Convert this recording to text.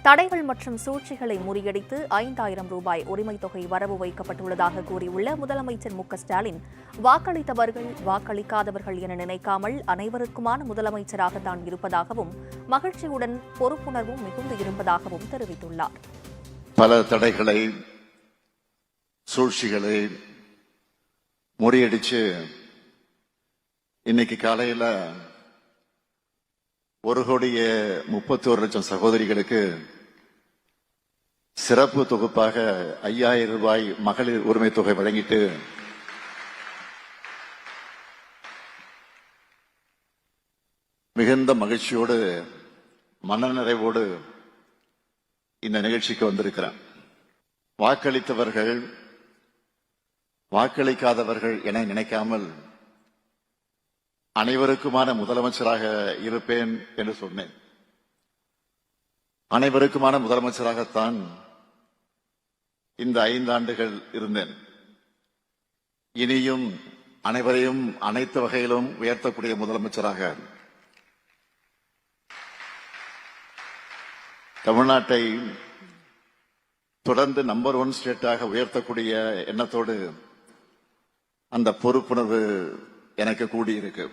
தடைகள் மற்றும் சூழ்ச்சிகளை முறியடித்து 5000 ரூபாய் உரிமைத் தொகை வரவு வைக்கப்பட்டுள்ளதாக கூறியுள்ள முதலமைச்சர் மு.க.ஸ்டாலின், வாக்களித்தவர்கள் வாக்களிக்காதவர்கள் என நினைக்காமல் அனைவருக்குமான முதலமைச்சராக தான் இருப்பதாகவும் மகிழ்ச்சியுடன் பொறுப்புணர்வும் மிகுந்து இருப்பதாகவும் தெரிவித்துள்ளார். பல தடைகளை சூழ்ச்சிகளை முறியடிச்சு இன்னைக்கு காலையில 1,31,00,000 சகோதரிகளுக்கு சிறப்பு தொகுப்பாக 5000 ரூபாய் மகளிர் உரிமை தொகை வழங்கிட்டு மிகுந்த மகிழ்ச்சியோடு மனநிறைவோடு இந்த நிகழ்ச்சிக்கு வந்திருக்கிறேன். வாக்களித்தவர்கள் வாக்களிக்காதவர்கள் என நினைக்காமல் அனைவருக்குமான முதலமைச்சராக இருப்பேன் என்று சொன்னேன். அனைவருக்குமான முதலமைச்சராகத்தான் இந்த 5 ஆண்டுகள் இருந்தேன். இனியும் அனைவரையும் அனைத்து வகையிலும் உயர்த்தக்கூடிய முதலமைச்சராக தமிழ்நாட்டை தொடர்ந்து நம்பர் 1 ஸ்டேட்டாக உயர்த்தக்கூடிய எண்ணத்தோடு அந்த பொறுப்புணர்வு எனக்கு கூடியிருக்கு.